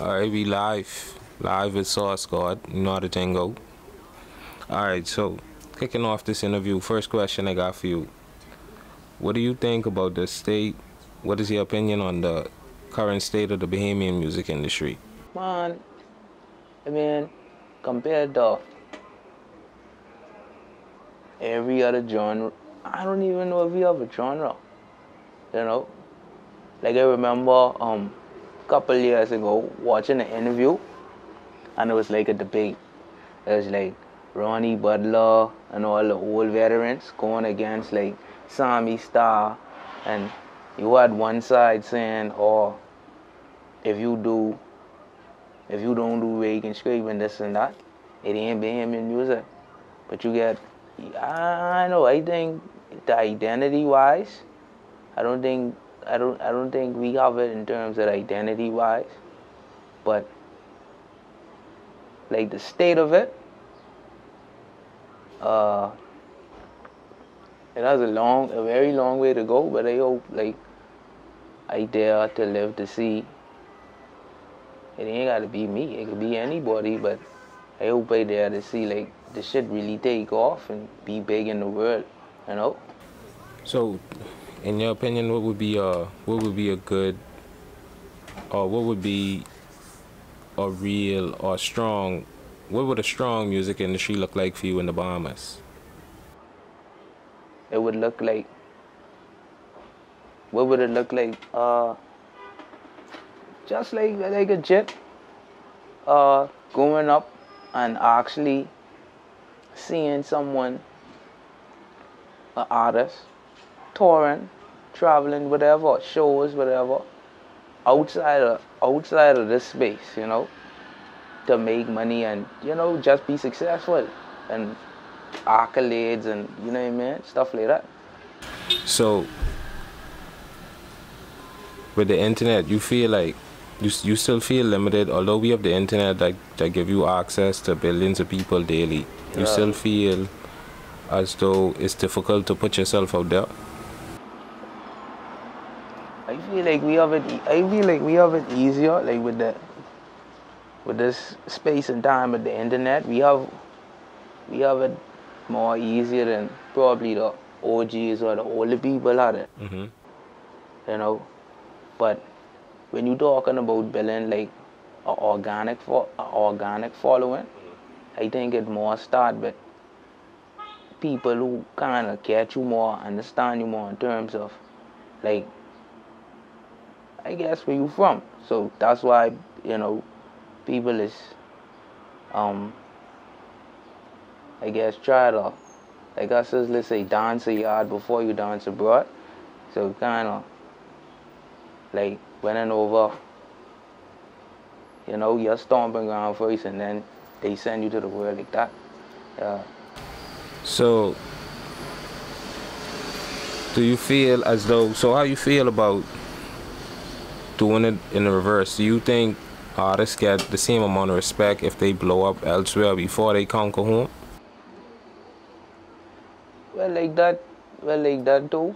Alright, we live. Live with SauceGod. You know how the thing go. Alright, so kicking off this interview, first question I got for you. What do you think about the state? What is your opinion on the current state of the Bahamian music industry? Man, I mean, compared to every other genre, I don't even know if we have a genre. You know? Like I remember a couple years ago watching an interview and it was like a debate. It was like Ronnie Butler and all the old veterans going against like Sammy Starr, and you had one side saying, oh, if you don't do rake and scrape and this and that, it ain't Bahamian music. But you get, I know, I think the identity wise, I don't think we have it in terms of identity wise, but like the state of it, it has a very long way to go, but I hope like I dare to live to see. It ain't gotta be me, it could be anybody, but I hope I dare to see like the shit really take off and be big in the world, you know? So, in your opinion, what would be a good, or what would be a real or strong, what would a strong music industry look like for you in the Bahamas? It would look like, what would it look like? Just like a jet, going up and actually seeing someone, an artist, touring, traveling, whatever, shows, whatever, outside of this space, you know, to make money and, you know, just be successful and accolades and, you know what I mean, stuff like that. So, with the internet, you feel like you still feel limited, although we have the internet that give you access to billions of people daily. You still feel as though it's difficult to put yourself out there. I feel like we have it. I feel like we have it easier, like with this space and time with the internet. We have it more easier than probably the OGs or the older people had it. You know, but when you're talking about building like a organic following, I think it more start with people who kind of catch you more, understand you more in terms of like, I guess, where you from. So that's why, you know, people is I guess try to, like us as let's say dance a yard before you dance abroad. So kind of like winning over, you know, your stomping ground first, and then they send you to the world like that. Yeah. So, do you feel as though, so how you feel about doing it in the reverse? Do you think artists get the same amount of respect if they blow up elsewhere before they conquer home? Well, like that too.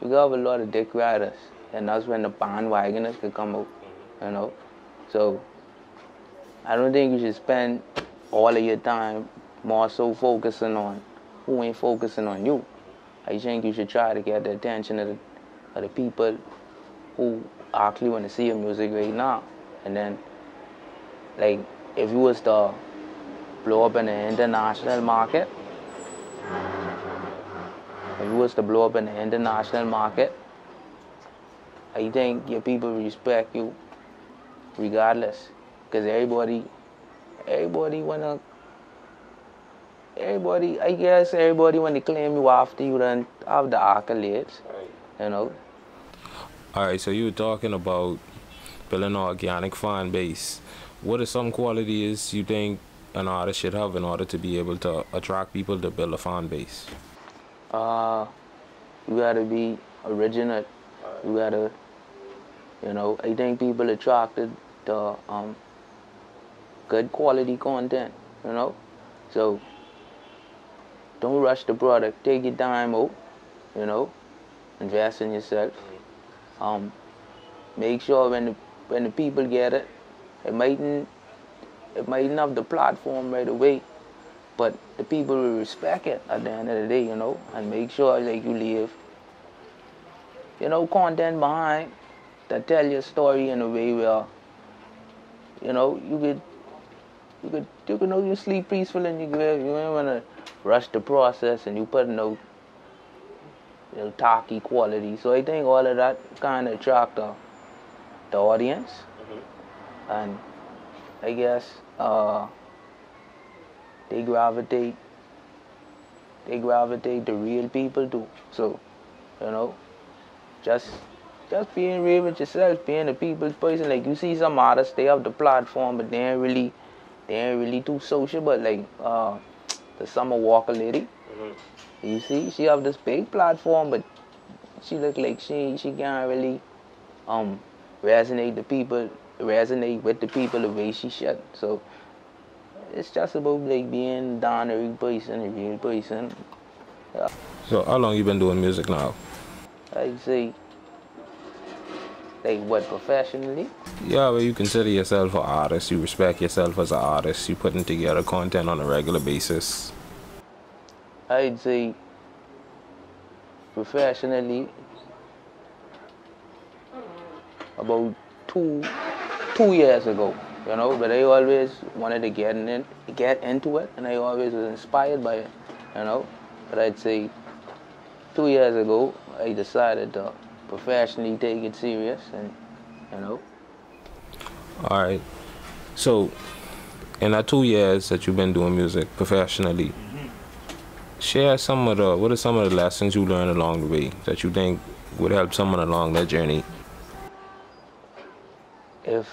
You got a lot of dick riders, and that's when the bandwagoners could come out, you know. So I don't think you should spend all of your time more so focusing on who ain't focusing on you. I think you should try to get the attention of the people who actually want to see your music right now. And then, like, if you was to blow up in the international market, I think your people respect you regardless. Because everybody wanna, I guess everybody wanna claim you after you done have the accolades, you know. Alright, so you were talking about building an organic fan base. What are some qualities you think an artist should have in order to be able to attract people to build a fan base? You gotta be original. You gotta, you know, I think people attracted to good quality content, you know. So don't rush the product. Take your time out, you know. Invest in yourself. Make sure when the people get it, It mightn't have the platform right away, but the people will respect it at the end of the day, you know, and make sure like you leave, you know, content behind that tell your story in a way where, you know, you sleep peaceful and you don't want to rush the process and you put no, you know, talky quality. So I think all of that kind of attract the audience, and I guess they gravitate to real people too. So, you know, just being real with yourself, being a people's person. Like you see some artists, they have the platform, but they ain't really too sociable. Like the Summer Walker lady, you see, she have this big platform, but she look like she can't really resonate with the people the way she should. So it's just about like being down a real person, a real person. Yeah. So how long you been doing music now? I'd say, like what, professionally? Yeah, well, you consider yourself an artist. You respect yourself as an artist. You putting together content on a regular basis. I'd say professionally about two years ago, you know. But I always wanted to get into it, and I always was inspired by it, you know. But I'd say 2 years ago, I decided to professionally take it serious, and you know. All right. So, in that 2 years that you've been doing music professionally, share what are some of the lessons you learned along the way that you think would help someone along that journey? If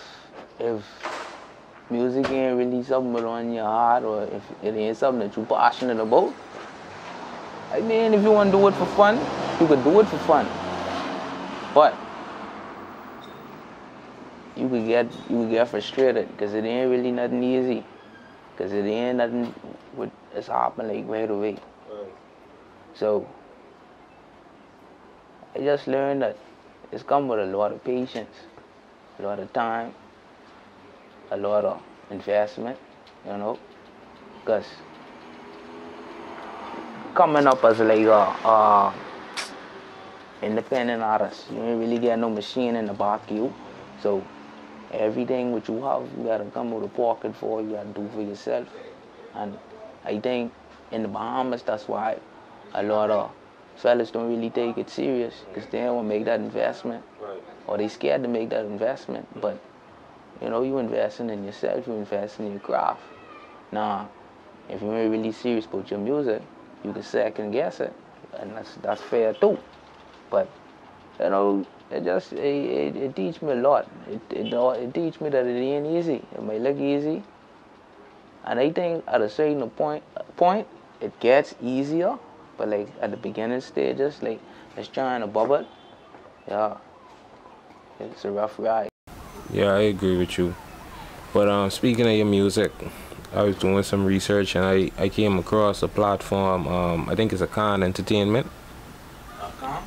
music ain't really something on your heart, or if it ain't something that you're passionate about, I mean, if you want to do it for fun, you could do it for fun. But you could get frustrated because it ain't really nothing easy. Because it ain't nothing it's happening like right away. So I just learned that it's come with a lot of patience, a lot of time, a lot of investment, you know. Because coming up as like a independent artist, you ain't really get no machine in the back of you. So everything what you have, you gotta come with a pocket for, you gotta do for yourself. And I think in the Bahamas, that's why a lot of fellas don't really take it serious, because they don't want to make that investment, or they scared to make that investment. But you know, you investing in yourself, you investing in your craft. Now, if you're really serious about your music, you can second guess it, and that's fair too. But you know, it teach me a lot. It teach me that it ain't easy. It may look easy, and I think at a certain point it gets easier. But like at the beginning stages, like it's trying to bubble. Yeah, it's a rough ride. Yeah, I agree with you. But speaking of your music, I was doing some research and I came across a platform. I think it's Akan Entertainment.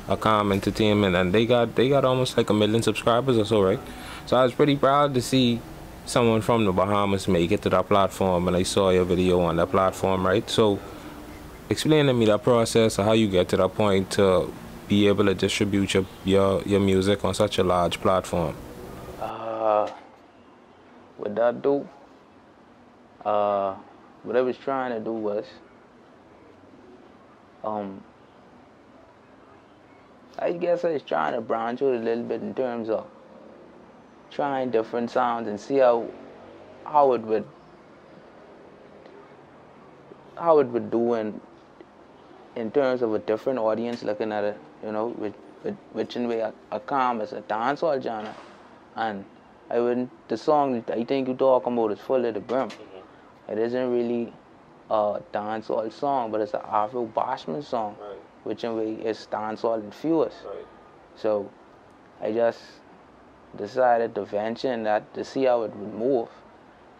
Akan Entertainment, and they got almost like 1 million subscribers or so, right? So I was pretty proud to see someone from the Bahamas make it to that platform, and I saw your video on that platform, right? So explain to me that process of how you get to that point to be able to distribute your music on such a large platform. What that do? What I was trying to do was, I guess I was trying to branch out a little bit in terms of trying different sounds and see how it would do in terms of a different audience looking at it, you know, which in way a calm is a dancehall genre, and the song I think you talking about is Full of the Brim. It isn't really a dancehall song, but it's an Afro Bashman song, which in way is dancehall infused. So I just decided to venture in that to see how it would move,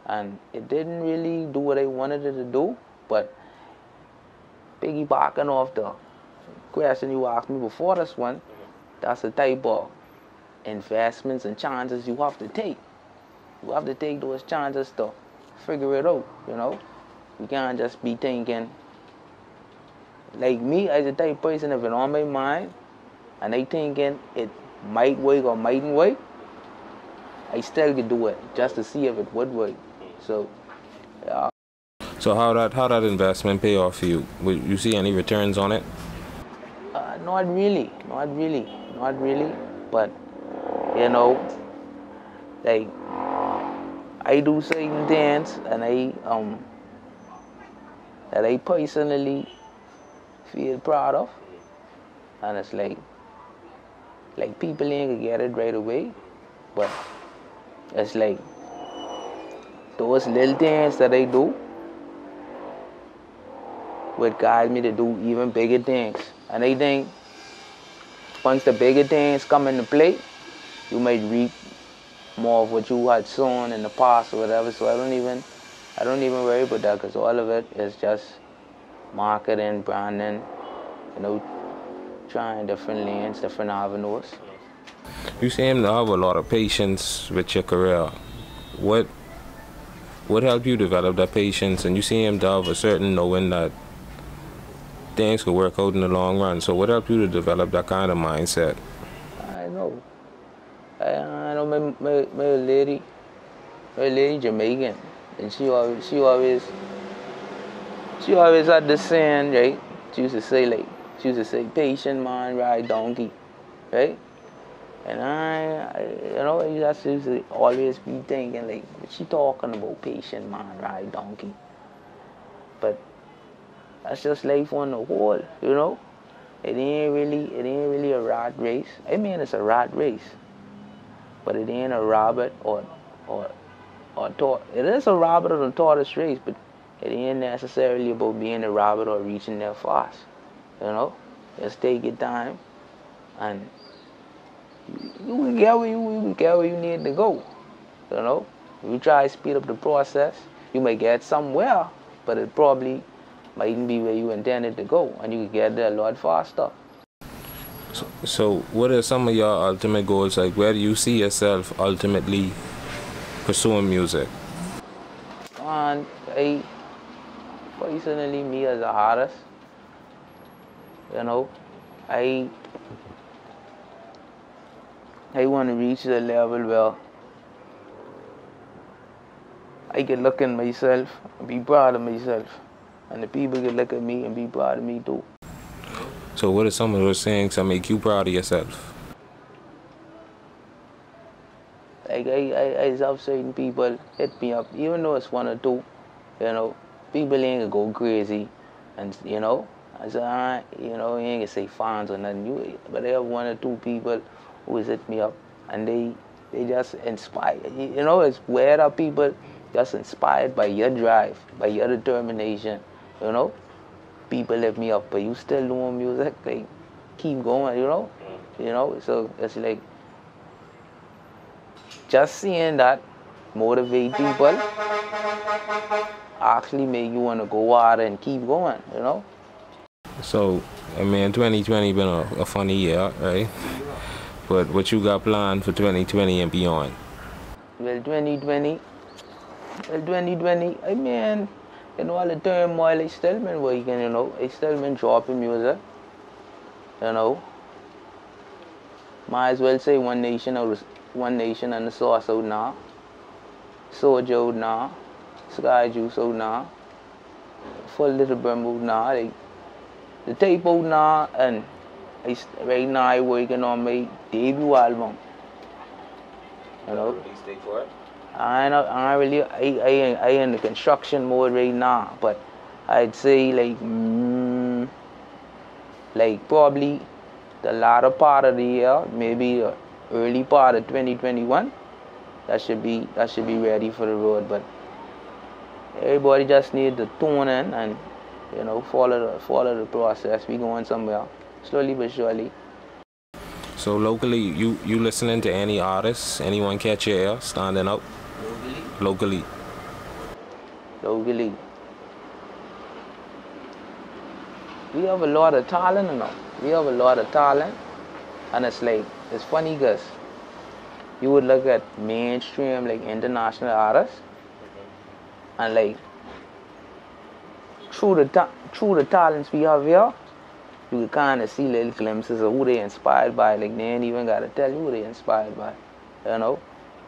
and it didn't really do what I wanted it to do, but piggybacking off the question you asked me before this one, that's the type of investments and chances you have to take. You have to take those chances to figure it out, you know. You can't just be thinking. Like me, as a type of person, if it's on my mind, and I thinking it might work or mightn't work, I still could do it just to see if it would work. So, yeah. So how that investment pay off for you? Would you see any returns on it? Not really, not really, not really. But you know, like I do certain things, and that I personally feel proud of, and it's like people ain't gonna get it right away, but it's like those little things that I do would guide me to do even bigger things. And I think once the bigger things come into play, you might reap more of what you had sown in the past or whatever. So I don't even worry about that, because all of it is just marketing, branding, you know, trying different lanes, different avenues. You seem to have a lot of patience with your career. What helped you develop that patience? And you seem to have a certain knowing that things could work out in the long run. So what helped you to develop that kind of mindset? I know. I know my lady Jamaican, and she always had this saying, right? She used to say, patient man ride donkey, right? And I used to always be thinking, like, what she talking about, patient man ride donkey? But that's just life on the whole, you know? It ain't really a rat race. I mean, it's a rat race, but it ain't a rabbit or tortoise. It is a rabbit or a tortoise race, but it ain't necessarily about being a rabbit or reaching there fast. You know, just take your time, and you can get where you need to go. You know, if you try to speed up the process, you may get somewhere, but it probably mightn't be where you intended to go, and you can get there a lot faster. So what are some of your ultimate goals? Like, where do you see yourself ultimately pursuing music? And I personally, me as an artist, you know, I want to reach the level where I can look at myself and be proud of myself, and the people can look at me and be proud of me too. So what are some of those things that make you proud of yourself? Like I have certain people hit me up, even though it's one or two, you know, people ain't gonna go crazy, and you know, I said, you know, you ain't gonna say fans or nothing. But I have one or two people who has hit me up, and they just inspire. You know, it's weird how people just inspired by your drive, by your determination. You know, people hit me up, but you still doing music, like keep going. You know. So it's like just seeing that motivate people actually make you want to go out and keep going, you know? So, I mean, 2020 been a funny year, right? But what you got planned for 2020 and beyond? Well, 2020, I mean, you know, all the turmoil, I still been working, you know. I still been dropping music, you know. Might as well say One Nation and the Sauce out now. Soulja out now. Sky Juice out now. Full Little Brim out now. Like, the tape out now, and right now I working on my debut album. You know. Release date for it? I really I in the construction mode right now, but I'd say like probably the latter part of the year, maybe the early part of 2021. That should be ready for the road. But everybody just need to tune in and, you know, follow the process. We going somewhere slowly but surely. So locally, you listening to any artists? Anyone catch your ear standing up? Locally. We have a lot of talent, you know. We have a lot of talent, and it's like, it's funny because you would look at mainstream like international artists, and like through the talents we have here, you can kind of see little glimpses of who they inspired by. Like they ain't even gotta tell you who they inspired by, you know.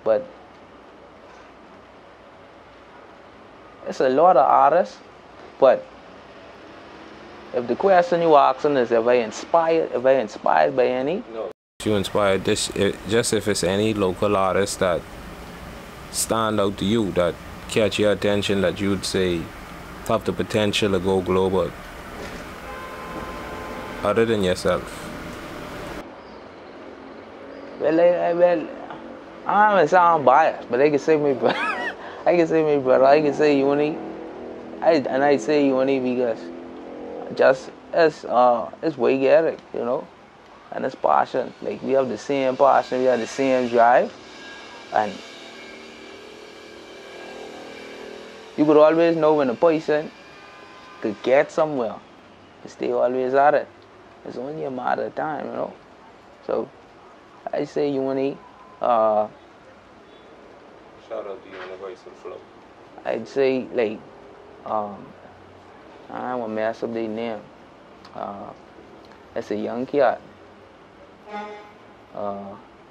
But it's a lot of artists. But if the question you asking is if I inspired by any? No. You inspired this just if it's any local artist that stand out to you, that catch your attention, that you'd say have the potential to go global, other than yourself. Well, I don't sound biased, but they can say me, brother. I can say me, brother. I can say Uni. I say Uni because just it's way Eric, you know, and it's passion. Like we have the same passion, we have the same drive, and you could always know when a person could get somewhere and stay always at it. It's only a matter of time, you know. So I say Uni. Shout out to Universal Flow. I'd say like I don't want to mess up their name. That's a young cat.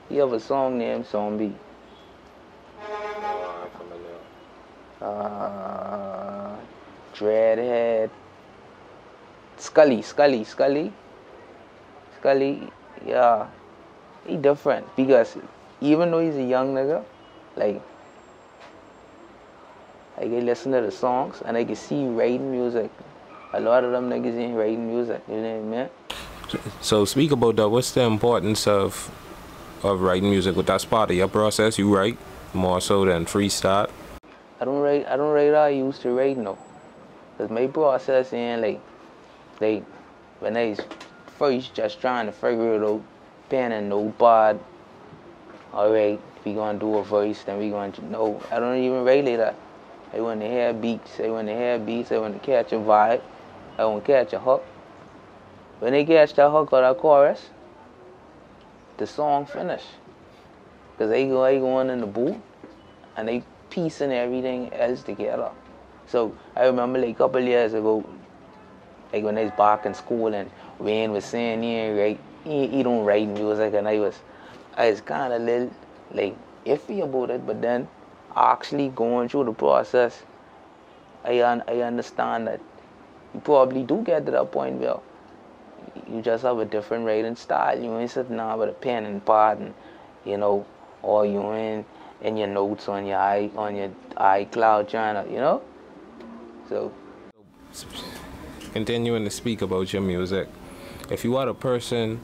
He have a song named Zombie. I'm familiar. Dreadhead. Scully. Yeah, he different because even though he's a young nigga, like I can listen to the songs and I can see writing music. A lot of them niggas ain't writing music, you know what I mean? So speak about that. What's the importance of writing music? With that part of your process, you write more so than freestyle? I don't write how I used to write no. Cause my process ain't like when I was first just trying to figure it out, pen and notepad. Alright, we gonna do a verse, then we gonna no. I don't even write like that. I want to hear beats. I want to catch a vibe. I want to catch a hook. When they catch that hook or that chorus, the song finish. Because they going in the booth and they piecing everything else together. So I remember like a couple years ago, like when I was back in school and Wayne was saying he don't write music, and I was kind of little like iffy about it, but then actually going through the process, I understand that you probably do get to that point where you just have a different writing style. You ain't sitting down with a pen and pad, and you know, or you in your notes on your iCloud trying to, you know. So continuing to speak about your music, if you had a person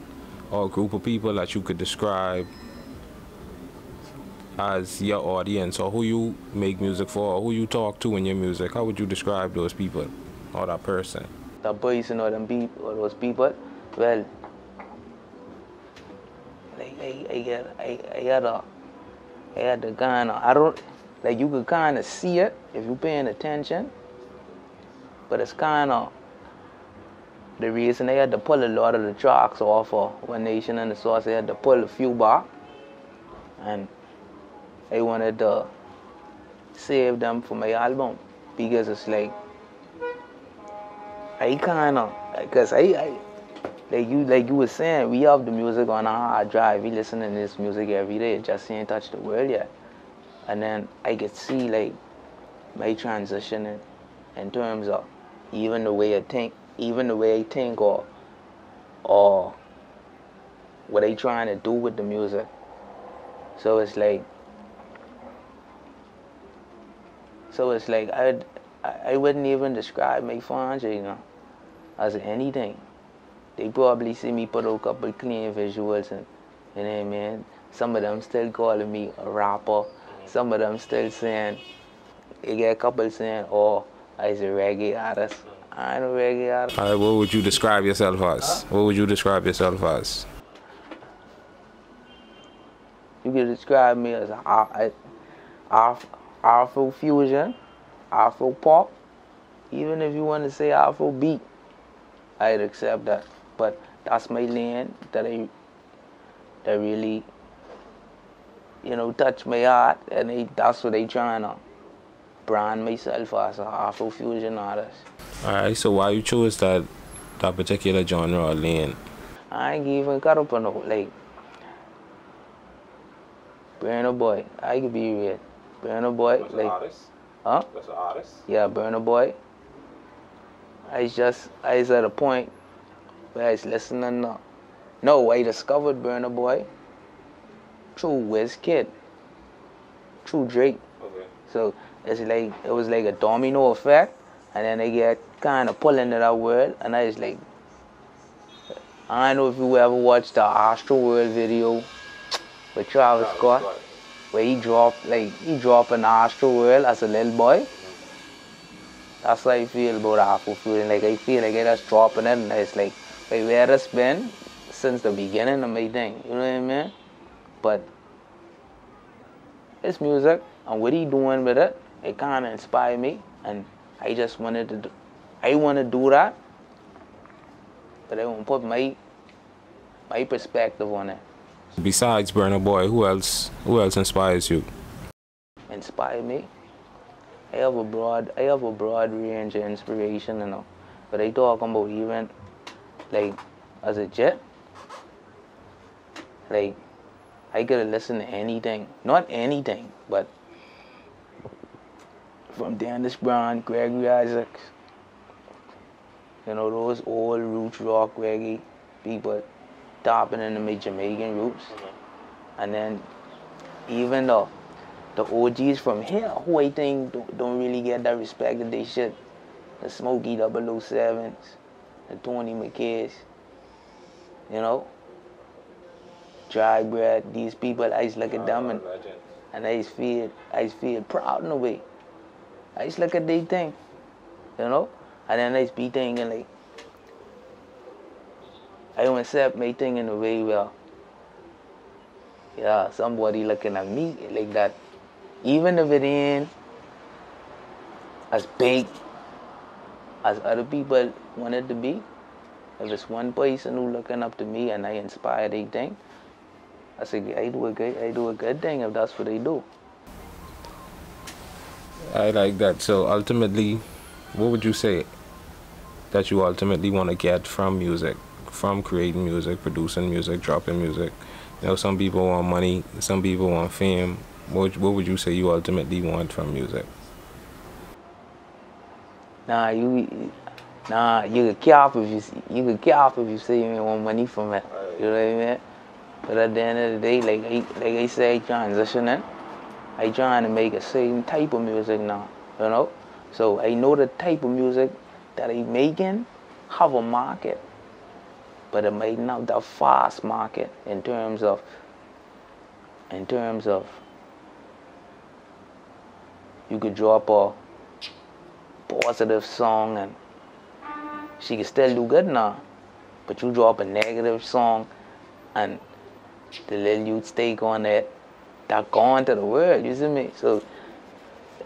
or a group of people that you could describe as your audience, or who you make music for, or who you talk to in your music, how would you describe those people or that person? That person or those people, well, like I had the kind of, I don't, like you could kind of see it if you're paying attention, but it's kind of the reason they had to pull a lot of the tracks off of One Nation and the Sauce. They had to pull a few back, and I wanted to save them for my album because it's like I kind of, because I like you were saying, we have the music on our hard drive. We listen to this music every day. It just ain't touched the world yet. And then I could see like my transitioning in terms of even the way I think, or what they trying to do with the music. So it's like I wouldn't even describe my fans, you know, as anything. They probably see me put out a couple clean visuals, and you know what I mean? Some of them still calling me a rapper. Some of them still saying, you get a couple saying, oh, I was a reggae artist. I ain't a reggae artist. All right, what would you describe yourself as? What would you describe yourself as? You could describe me as Afro fusion, Afro pop. Even if you want to say Afro beat, I'd accept that. But that's my lane that really touch my heart, and that's what they trying to brand myself as an Afrofusion artist. Alright, so why you chose that particular genre or lane? I ain't even got up on no, like, Burna Boy. I could be real. Burna Boy, That's like, an artist? huh? That's an artist? Yeah, Burna Boy. I was at a point where I was listening to, no, I discovered Burna Boy through WizKid, through Drake. Okay. So it was like a domino effect, and then they get kind of pulled into that world, and I was like, I don't know if you ever watched the Astro World video with Travis Scott, where he dropped an Astro World as a little boy. That's how I feel about Afrofusion. Like I feel like I just dropping it, and it's like where it's been since the beginning of my thing. You know what I mean? But it's music, and what he doing with it, it kind of inspired me, and I just wanted to do, I want to do that, but I want to put my perspective on it. Besides Burna Boy, who else inspires you? Inspire me? I have a broad range of inspiration, but I talking about even like as a jet, like I gotta listen to anything, not anything, but from Dennis Brown, Gregory Isaacs, those old roots rock reggae people tapping into my Jamaican roots, and then even the OGs from here who I think don't really get that respect that they should. The Smokey 007s, the Tony McKays, Dry Bread, these people, I just look at them and I just feel proud in a way. I just look at their thing, and then I just be thinking like, I don't accept my thing in a way where, yeah, somebody looking at me like that. Even if it ain't as big as other people want it to be, if it's one person who looking up to me and I inspire their thing, I say I do a good thing if that's what they do. I like that. So ultimately, what would you say that you ultimately want to get from music, from creating music, producing music, dropping music? Some people want money, some people want fame. What would you say you ultimately want from music? You could cap if you say you want money from it. You know what I mean? But at the end of the day, like I say, transitioning, I trying to make a certain type of music now. So I know the type of music that I making have a market, but it might not that fast market in terms of you could drop a positive song and she can still do good now, but you drop a negative song and the little youth take on that gone to the world, you see me? So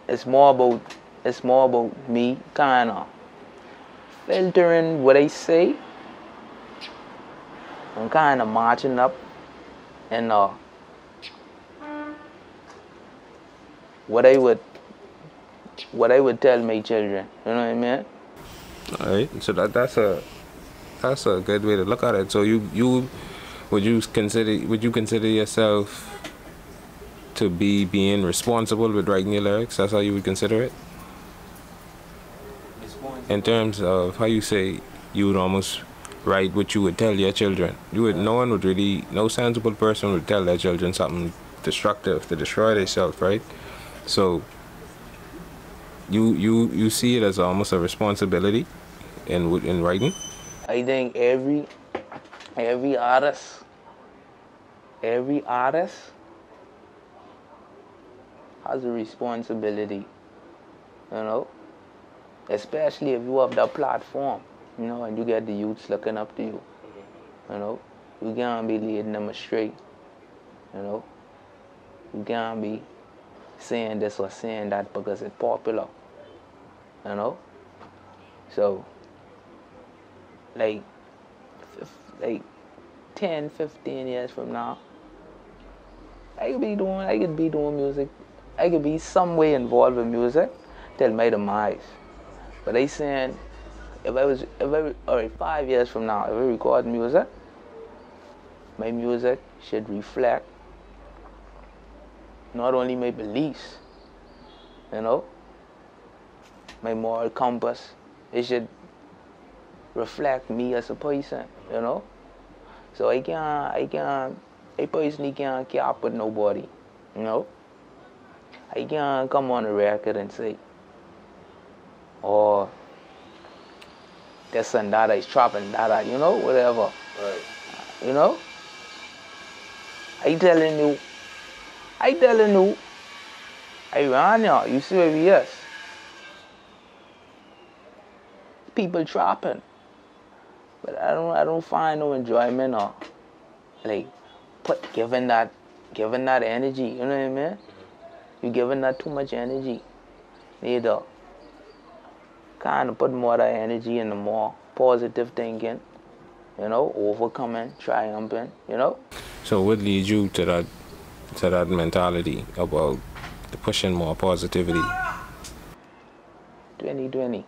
it's more about me kind of filtering what I say and kind of marching up and what I would tell my children, you know what I mean? All right. So that's a good way to look at it. So would you consider yourself to be being responsible with writing your lyrics? That's how you would consider it? In terms of how you say you would almost write what you would tell your children. No sensible person would tell their children something destructive to destroy themselves, right? So you see it as almost a responsibility in writing? I think every artist has a responsibility, especially if you have that platform, and you get the youths looking up to you, you can't be leading them astray, you can't be saying this or saying that because it's popular, so like 10, 15 years from now, I could be doing music. I could be some way involved with music till my demise. But they saying all right, 5 years from now, if I record music, my music should reflect not only my beliefs, my moral compass. It should reflect me as a person, So I personally can't cap with nobody, I can't come on the record and say, oh, this and that is trapping that, whatever. Right. I telling you, I run now, you serious. People trapping. But I don't find no enjoyment or like giving that energy, you know what I mean? You giving that too much energy. Need to kind of put more of that energy into more positive thinking, overcoming, triumphing, So what leads you to that mentality about pushing more positivity? 2020.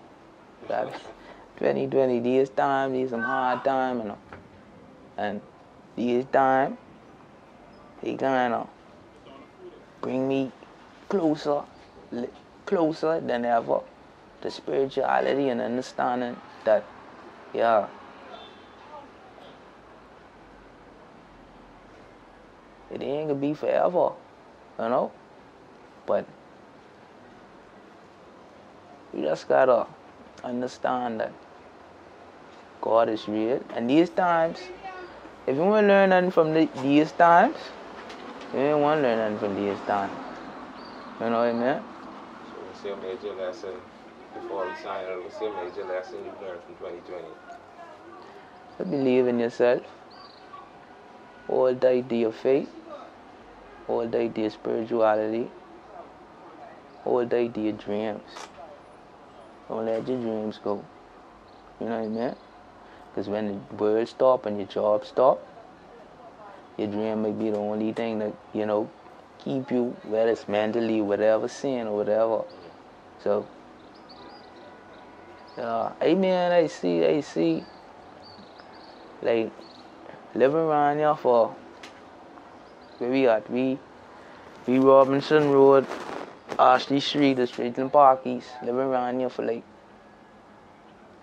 2020, these some hard time, and these time, they kind of bring me closer than ever to spirituality and understanding that, yeah, it ain't gonna be forever, but you just gotta understand that God is real. And these times, if you want to learn nothing from these times, you ain't want to learn nothing from these times. You know what I mean? So what's your major lesson, before we sign up, what's your major lesson you learned from 2020? So believe in yourself. Hold tight to your faith. Hold tight to your spirituality. Hold tight to your dreams. Don't let your dreams go. You know what I mean? Because when the world stop and your job stop, your dream may be the only thing that, keep you, whether it's mentally, whatever, sin or whatever. So, I see, like, living around here for, where we at? We Robinson Road, Ashley Street, the Street and Parkies, living around here for, like,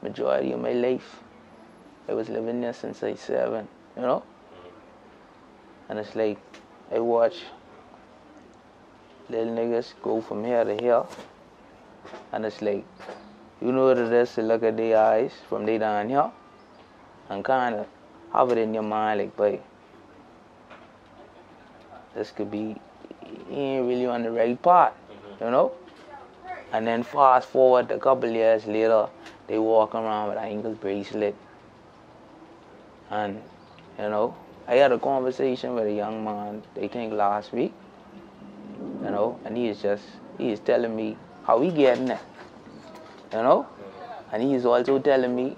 majority of my life. I was living there since I was 7, And it's like, I watch little niggas go from here to here. And it's like, you know what it is to look at their eyes from they down here and kind of have it in your mind like, boy, this could be, he ain't really on the right path, And then fast forward a couple years later, they walk around with an ankle bracelet. And, I had a conversation with a young man, I think last week, and he is telling me how he getting it, And he is also telling me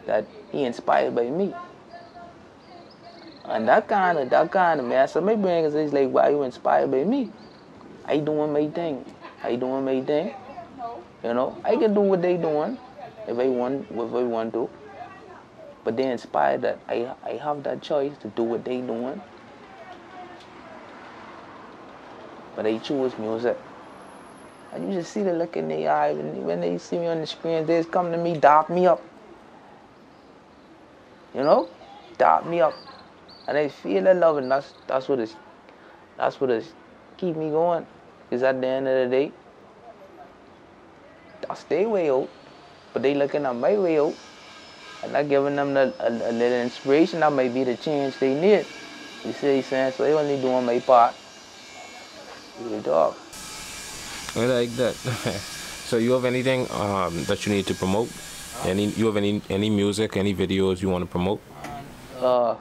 that he inspired by me. And that kind of mess up my brain is like, why you inspired by me? I doing my thing. I can do what they doing if I want to. But they inspired that I have that choice to do what they doing. But they choose music. And you just see the look in their eye when they see me on the screen, they just come to me, dap me up. Dap me up. And I feel that love, and that's what is keep me going. Because at the end of the day, that's their way out. But they looking at my way out. And not giving them a little inspiration that might be the change they need. You see what I'm saying? So they only doing my part. Real talk. I like that. So you have anything that you need to promote? You have any music, any videos you want to promote? To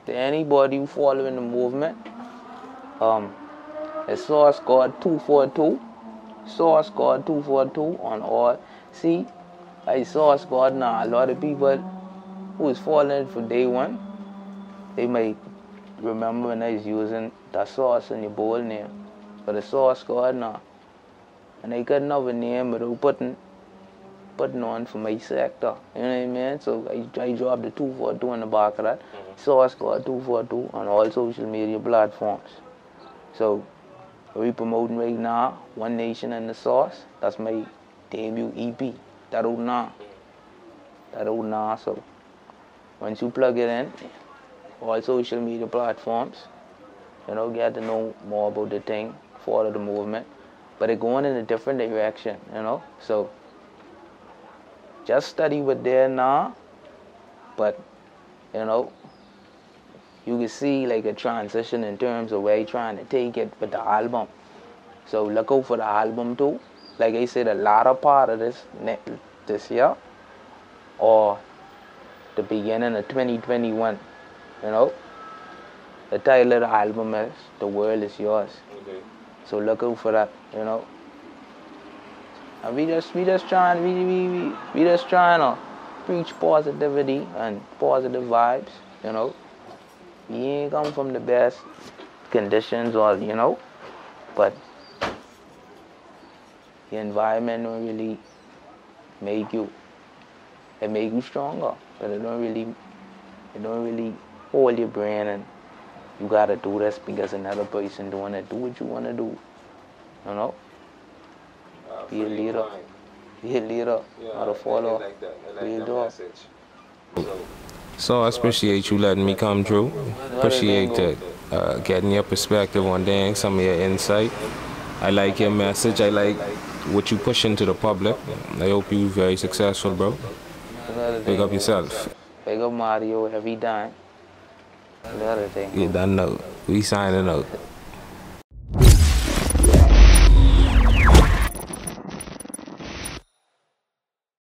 anybody who following the movement, it's SauceGod242. SauceGod242 on all. See, I SauceGod now. A lot of people who is following for day one, they might remember when I was using that sauce in your bowl name for the sauce God now. And I got another name without putting on for my sector. You know what I mean? So I dropped the 242 on the back of that. SauceGod242 on all social media platforms. So we promoting right now One Nation and the Sauce. That's my debut EP. That out now. So once you plug it in, all social media platforms, you know, get to know more about the thing, follow the movement. But it's going in a different direction, you know. So just study what there now, but you know, you can see like a transition in terms of where you're trying to take it with the album. So look out for the album too. Like I said, a latter part of this year or the beginning of 2021, you know. The title of the album is The World Is Yours. Okay. So look out for that, you know. And we just trying to preach positivity and positive vibes, you know. We ain't come from the best conditions or, you know, but the environment don't really make you, it make you stronger, but it don't really hold your brain and you gotta do this because another person doing it. Do what you wanna do, you know. Be a leader. Be a leader, not a follower. I like that. I Be a like that dog. message. So I appreciate you letting me come through. Appreciate that, getting your perspective on things, some of your insight. I like your message. I like what you push into the public. I hope you're very successful, bro. Big up yourself. Big up Mario every time. Another thing. You done know. We signing out.